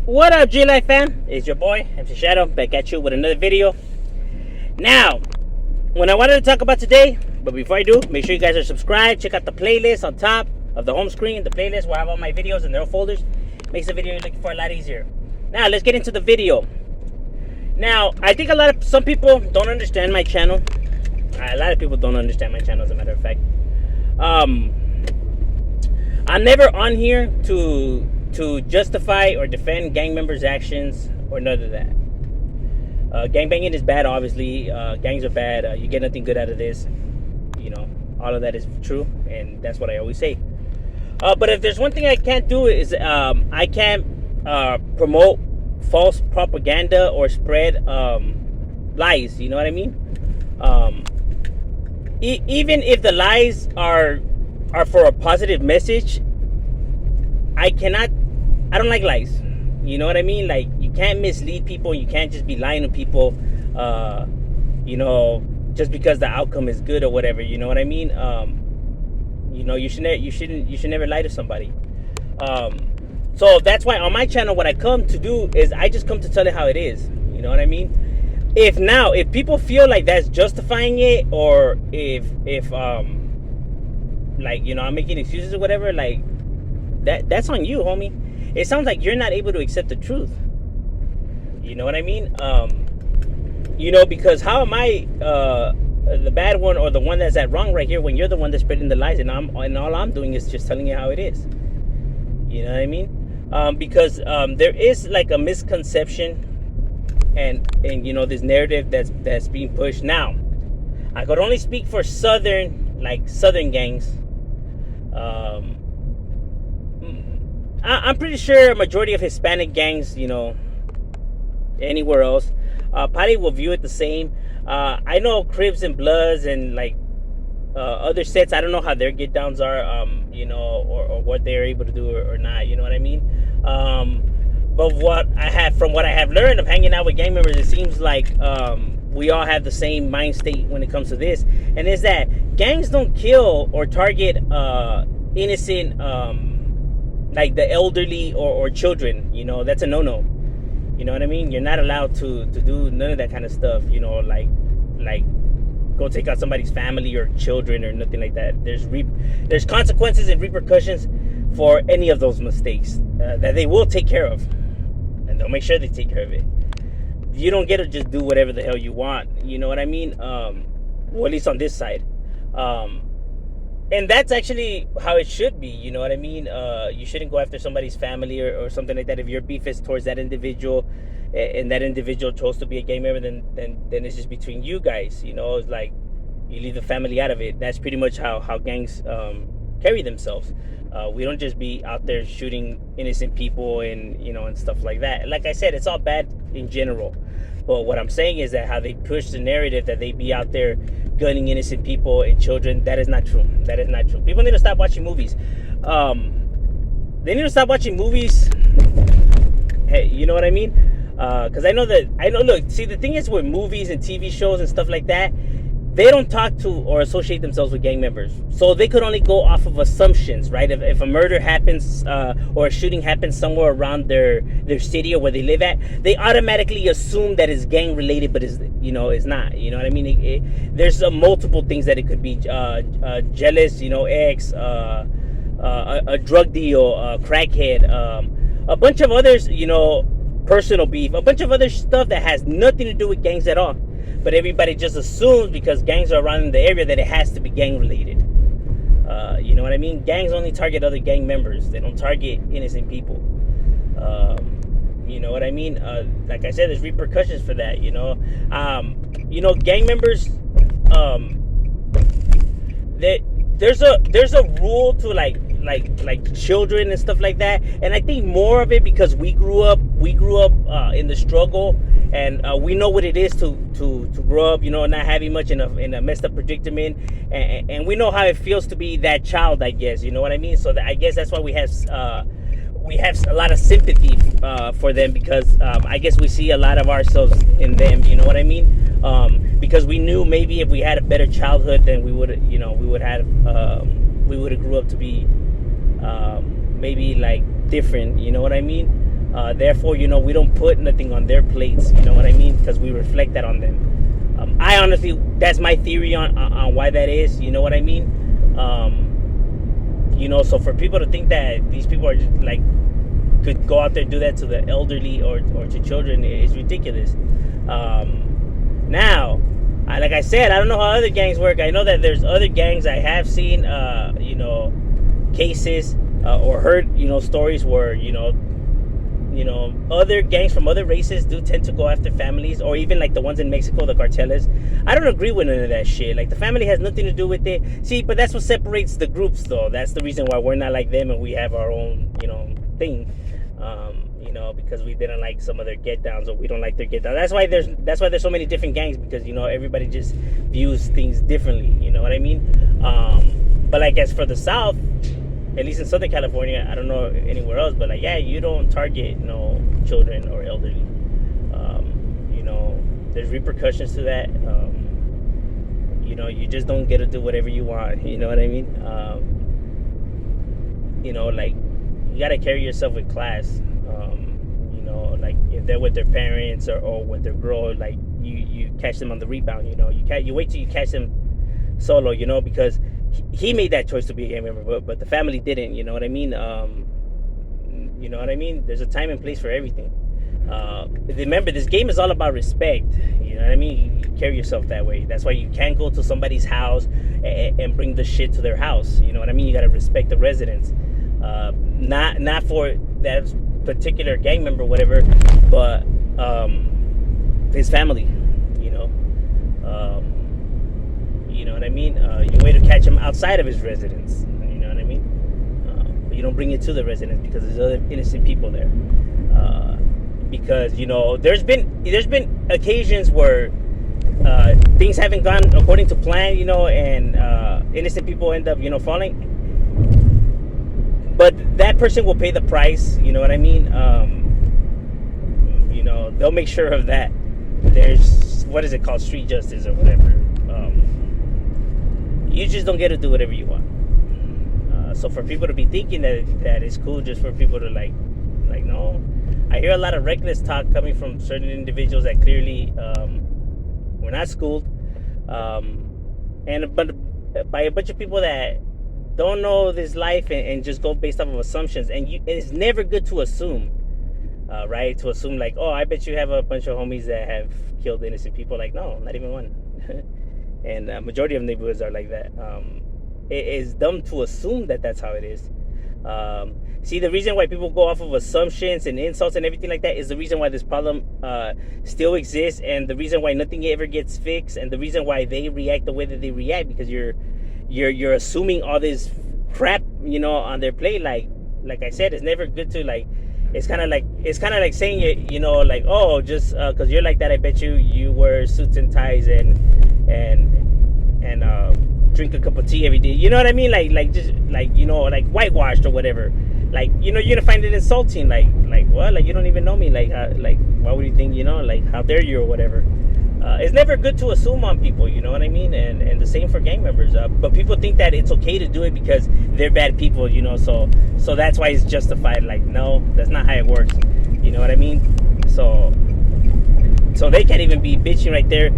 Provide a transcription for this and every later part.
What up, G-Life fam? It's your boy, MC Shadow, back at you with another video. Now, what I wanted to talk about today, but before I do, make sure you guys are subscribed. Check out the playlist on top of the home screen. The playlist will have all my videos in their folders. Makes the video you're looking for a lot easier. Now, let's get into the video. Now, I think some people don't understand my channel. A lot of people don't understand my channel, as a matter of fact. I'm never on here to justify or defend gang members' actions or none of that. Gangbanging is bad, obviously. Gangs are bad. You get nothing good out of this. You know, all of that is true, and that's what I always say. But if there's one thing I can't do is I can't promote false propaganda or spread lies. You know what I mean? Even if the lies are for a positive message, I don't like lies. You know what I mean? Like, you can't mislead people. You can't just be lying to people, you know, just because the outcome is good or whatever. You know what I mean? You know, you should never lie to somebody. So that's why on my channel, what I come to do is I just come to tell it how it is. You know what I mean? If people feel like that's justifying it, or if like, you know, I'm making excuses or whatever, like, that's on you, homie. It sounds like you're not able to accept the truth. You know what I mean? You know, because how am I the bad one or the one that's at wrong right here when you're the one that's spreading the lies, and all I'm doing is just telling you how it is. You know what I mean? Because there is like a misconception and you know, this narrative that's being pushed now. I could only speak for southern gangs. I'm pretty sure a majority of Hispanic gangs, you know, anywhere else, probably will view it the same. I know Crips and Bloods and like other sets. I don't know how their get downs are, you know, or what they're able to do or not. You know what I mean? But from what I have learned of hanging out with gang members, it seems like we all have the same mind state when it comes to this, and is that gangs don't kill or target innocent, like the elderly or children. You know, that's a no-no. You know what I mean? You're not allowed to do none of that kind of stuff. You know, like go take out somebody's family or children or nothing like that. There's consequences and repercussions for any of those mistakes that they will take care of, and they'll make sure they take care of it. You don't get to just do whatever the hell you want. You know what I mean? Well, at least on this side. And that's actually how it should be. You know what I mean? You shouldn't go after somebody's family or something like that. If your beef is towards that individual, and that individual chose to be a gang member, then it's just between you guys. You know, it's like you leave the family out of it. That's pretty much how gangs carry themselves. We don't just be out there shooting innocent people and, you know, and stuff like that. Like I said, it's all bad in general. But what I'm saying is that how they push the narrative that they be out there gunning innocent people and children, that is not true. That is not true. People need to stop watching movies. They need to stop watching movies. Hey, you know what I mean? Because I know, look, see, the thing is with movies and TV shows and stuff like that, they don't talk to or associate themselves with gang members. So they could only go off of assumptions, right? If a murder happens or a shooting happens somewhere around their city or where they live at, they automatically assume that it's gang related, but it's not. You know what I mean? There's multiple things that it could be. Jealous, you know, ex, a drug deal, crackhead, a bunch of others, you know, personal beef, a bunch of other stuff that has nothing to do with gangs at all. But everybody just assumes because gangs are around in the area that it has to be gang related. You know what I mean? Gangs only target other gang members. They don't target innocent people. You know what I mean? Like I said, there's repercussions for that. You know, gang members. There's a rule to like children and stuff like that, and I think more of it because we grew up in the struggle, and we know what it is to grow up, you know, not having much in a messed up predicament, and we know how it feels to be that child, I guess. You know what I mean? So I guess that's why we have a lot of sympathy for them, because I guess we see a lot of ourselves in them. You know what I mean? Because we knew maybe if we had a better childhood, then we would have grew up to be maybe like different. You know what I mean? Therefore, we don't put nothing on their plates. You know what I mean? Because we reflect that on them. I honestly, that's my theory on why that is. You know what I mean? So for people to think that these people are just, like, could go out there and do that to the elderly or to children is ridiculous. Now, like I said, I don't know how other gangs work. I know that there's other gangs I have seen, cases or heard, stories where, other gangs from other races do tend to go after families, or even like the ones in Mexico, the carteles. I don't agree with none of that shit. Like, the family has nothing to do with it. See, but that's what separates the groups, though. That's the reason why we're not like them and we have our own, thing. Because we didn't like some of their get downs, or we don't like their get downs. That's why there's so many different gangs, because everybody just views things differently. You know what I mean? But like, as for the South, at least in Southern California, I don't know anywhere else, but like, yeah, you don't target children or elderly. There's repercussions to that. You just don't get to do whatever you want. You know what I mean? Like, you gotta carry yourself with class. Like, if they're with their parents or with their girl, like, you catch them on the rebound. You wait till you catch them solo. Because he made that choice to be a gang member, but the family didn't. You know what I mean? There's a time and place for everything. Remember, this game is all about respect. You know what I mean? You carry yourself that way. That's why you can't go to somebody's house and bring the shit to their house. You know what I mean? You gotta respect the residents. Not for that particular gang member, whatever, but his family. You know what I mean? You wait to catch him outside of his residence. You know what I mean? But you don't bring it to the residence because there's other innocent people there. Because there's been occasions where things haven't gone according to plan, and innocent people end up falling. But that person will pay the price. You know what I mean? They'll make sure of that. There's, what is it called, street justice or whatever. You just don't get to do whatever you want. So for people to be thinking that it's cool just for people to like no. I hear a lot of reckless talk coming from certain individuals that clearly were not schooled, and by a bunch of people that don't know this life and just go based off of assumptions. And it's never good to assume, right? To assume like, oh, I bet you have a bunch of homies that have killed innocent people. Like, no, not even one. And majority of neighborhoods are like that. It is dumb to assume that that's how it is. See, the reason why people go off of assumptions and insults and everything like that is the reason why this problem still exists, and the reason why nothing ever gets fixed, and the reason why they react the way that they react, because you're assuming all this crap, on their plate. Like I said, it's never good to like. It's kind of like saying like, oh, just because you're like that, I bet you wear suits and ties and drink a cup of tea every day. You know what I mean? Like just like like whitewashed or whatever. Like you're gonna find it insulting. Like what? Like you don't even know me. Like why would you think like how dare you or whatever? It's never good to assume on people, you know what I mean? And the same for gang members. But people think that it's okay to do it because they're bad people, so that's why it's justified. Like, no, that's not how it works. You know what I mean? So they can't even be bitching right there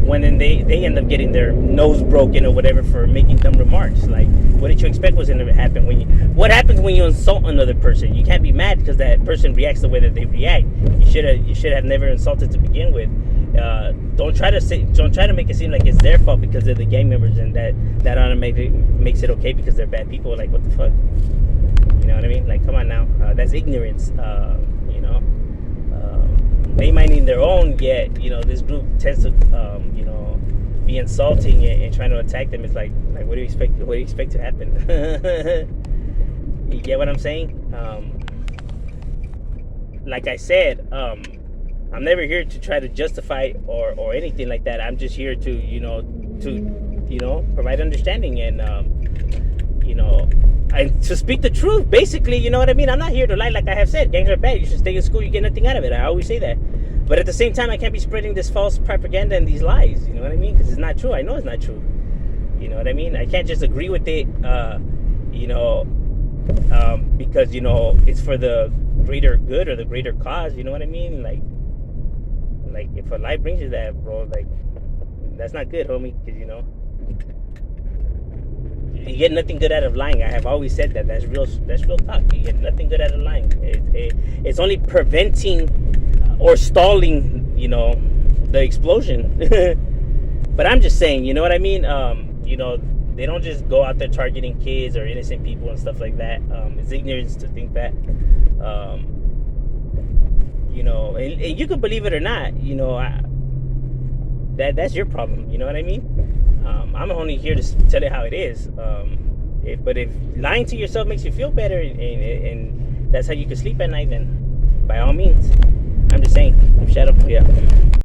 when then they end up getting their nose broken or whatever for making dumb remarks. Like, what did you expect was going to happen what happens when you insult another person? You can't be mad because that person reacts the way that they react. You should have never insulted to begin with. Don't try to make it seem like it's their fault because they're the gang members, and that automatically makes it okay because they're bad people. Like, what the fuck? You know what I mean? Like, come on now. That's ignorance. They might need their own, yet this group tends to be insulting and trying to attack them. It's like what do you expect to happen? You get what I'm saying? Like I said, I'm never here to try to justify or anything like that. I'm just here to provide understanding and and to speak the truth, basically. You know what I mean? I'm not here to lie. Like I have said, gangs are bad. You should stay in school. You get nothing out of it. I always say that. But at the same time, I can't be spreading this false propaganda and these lies. You know what I mean? Because it's not true. I know it's not true. You know what I mean? I can't just agree with it, because it's for the greater good or the greater cause. You know what I mean? Like if a lie brings you that, bro, like that's not good, homie. Because you get nothing good out of lying. I have always said that. That's real. That's real talk. You get nothing good out of lying. It's only preventing or stalling, the explosion. But I'm just saying, you know what I mean? They don't just go out there targeting kids or innocent people and stuff like that. It's ignorance to think that. And you can believe it or not. That's your problem. You know what I mean? I'm only here to tell you how it is. But if lying to yourself makes you feel better and that's how you can sleep at night, then by all means. I'm just saying. I'm Shadow. Yeah.